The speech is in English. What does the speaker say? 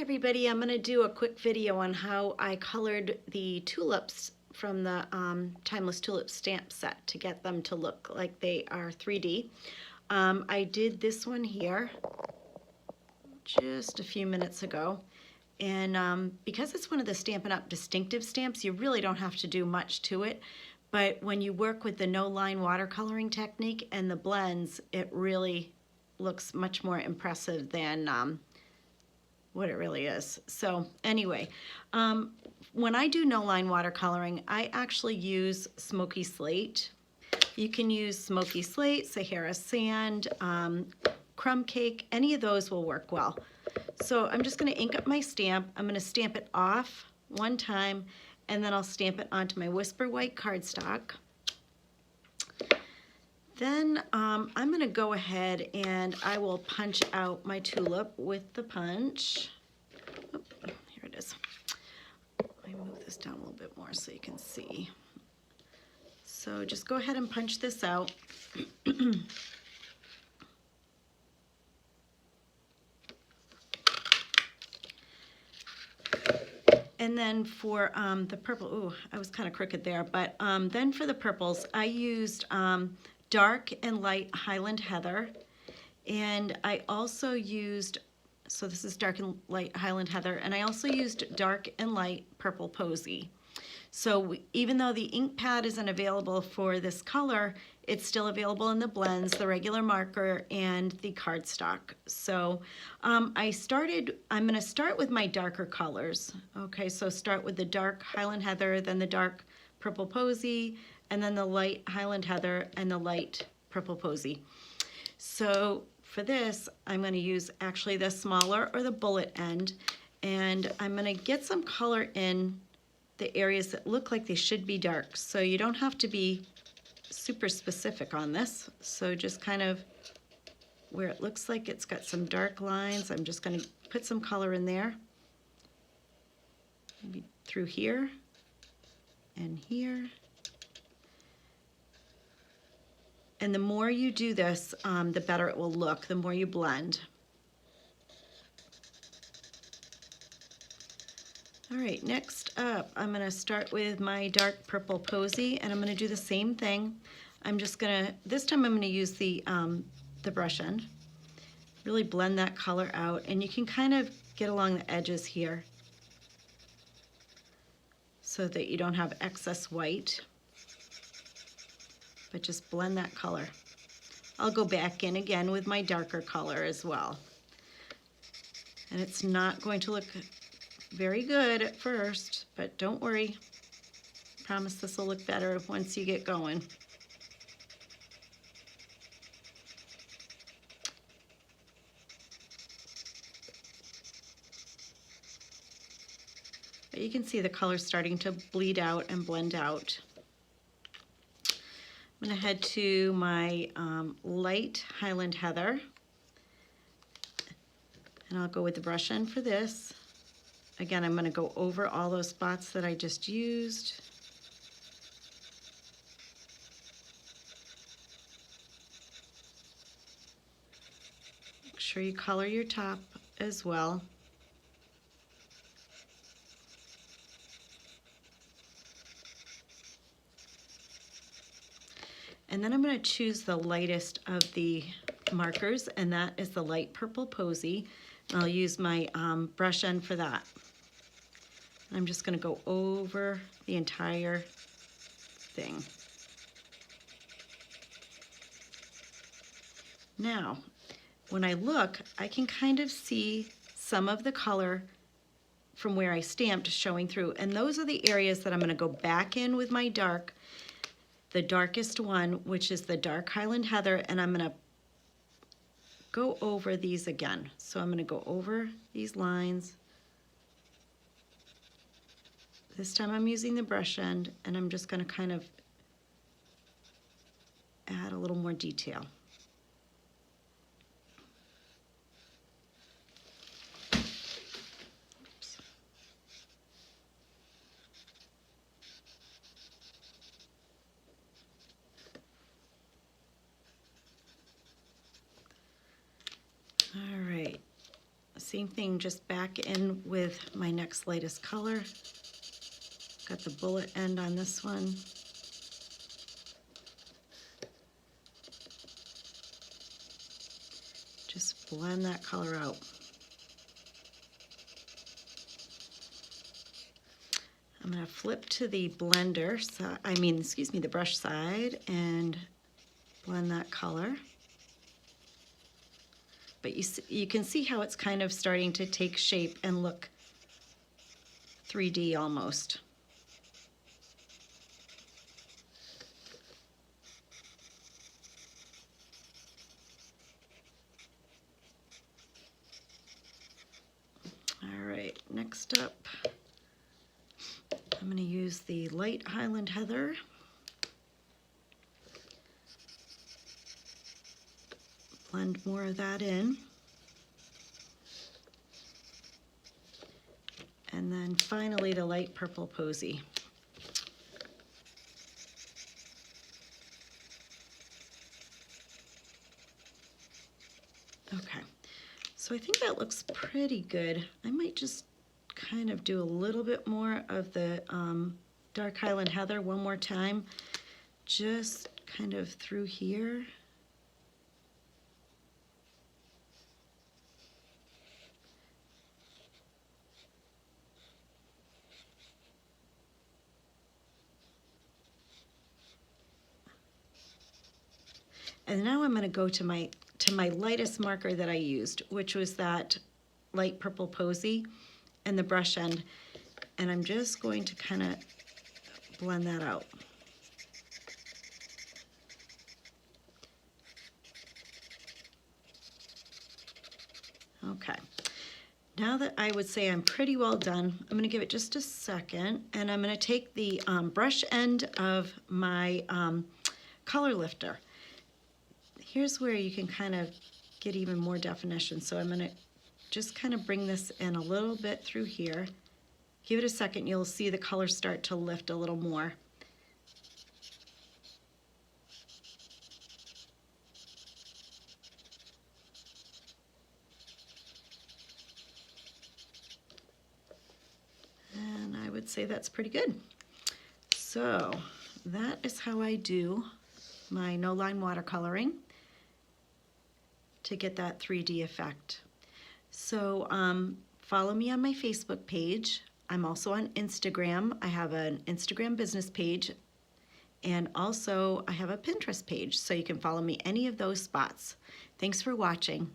everybody, I'm going to do a quick video on how I colored the tulips from the Timeless Tulip stamp set to get them to look like they are 3D. I did this one here just a few minutes ago, and because it's one of the Stampin' Up! Distinctive stamps, you really don't have to do much to it, but when you work with the no-line watercoloring technique and the blends, it really looks much more impressive than what it really is. So anyway, when I do no-line watercoloring, I actually use Smoky Slate. You can use Smoky Slate, Sahara Sand, Crumb Cake, any of those will work well. So I'm just going to ink up my stamp. I'm going to stamp it off one time, and then I'll stamp it onto my Whisper White cardstock. Then I'm going to go ahead and I will punch out my tulip with the punch. Oh, here it is. Let me move this down a little bit more so you can see. So just go ahead and punch this out. And then for the purple, ooh, I was kind of crooked there, but then for the purples, I used dark and light Highland Heather, and I also used, so this is dark and light Highland Heather, and I also used dark and light Purple Posy. So even though the ink pad isn't available for this color, it's still available in the blends, the regular marker, and the cardstock. So I'm going to start with my darker colors. Okay, so start with the dark Highland Heather, then the dark Purple Posy, and then the light Highland Heather and the light Purple Posy. So for this, I'm going to use actually the smaller or the bullet end, and I'm going to get some color in the areas that look like they should be dark. So you don't have to be super specific on this. So just kind of where it looks like it's got some dark lines, I'm just going to put some color in there. Maybe through here and here. And the more you do this, the better it will look, the more you blend. All right, next up, I'm going to start with my dark Purple Posy, and I'm going to do the same thing. I'm just going to, this time I'm going to use the brush end, really blend that color out, and you can kind of get along the edges here so that you don't have excess white, but just blend that color. I'll go back in again with my darker color as well. And it's not going to look very good at first, but don't worry. Promise this will look better once you get going. But you can see the color starting to bleed out and blend out. I'm going to head to my light Highland Heather, and I'll go with the brush end for this. Again, I'm going to go over all those spots that I just used. Make sure you color your top as well. And then I'm going to choose the lightest of the markers, and that is the light Purple Posy. And I'll use my brush end for that. I'm just going to go over the entire thing. Now, when I look, I can kind of see some of the color from where I stamped showing through. And those are the areas that I'm going to go back in with my dark, the darkest one, which is the dark Highland Heather, and I'm going to go over these again. So I'm going to go over these lines. This time I'm using the brush end, and I'm just going to kind of add a little more detail. Oops. All right. Same thing, just back in with my next lightest color. Got the bullet end on this one. Just blend that color out. I'm going to flip to the blender side, the brush side, and blend that color. But you can see how it's kind of starting to take shape and look 3D almost. All right, next up, I'm going to use the light Highland Heather. Blend more of that in. And then finally the light purple posy. Okay, so I think that looks pretty good. I might just kind of do a little bit more of the dark Highland Heather one more time, just kind of through here. And now I'm going to go to my lightest marker that I used, which was that light purple posy and the brush end. And I'm just going to kind of blend that out. Okay. Now that I would say I'm pretty well done, I'm going to give it just a second, and I'm going to take the brush end of my color lifter. Here's where you can kind of get even more definition. So I'm going to just kind of bring this in a little bit through here. Give it a second, you'll see the color start to lift a little more. And I would say that's pretty good. So that is how I do my no-line watercoloring to get that 3D effect. So follow me on my Facebook page. I'm also on Instagram. I have an Instagram business page, and also I have a Pinterest page, so you can follow me any of those spots. Thanks for watching.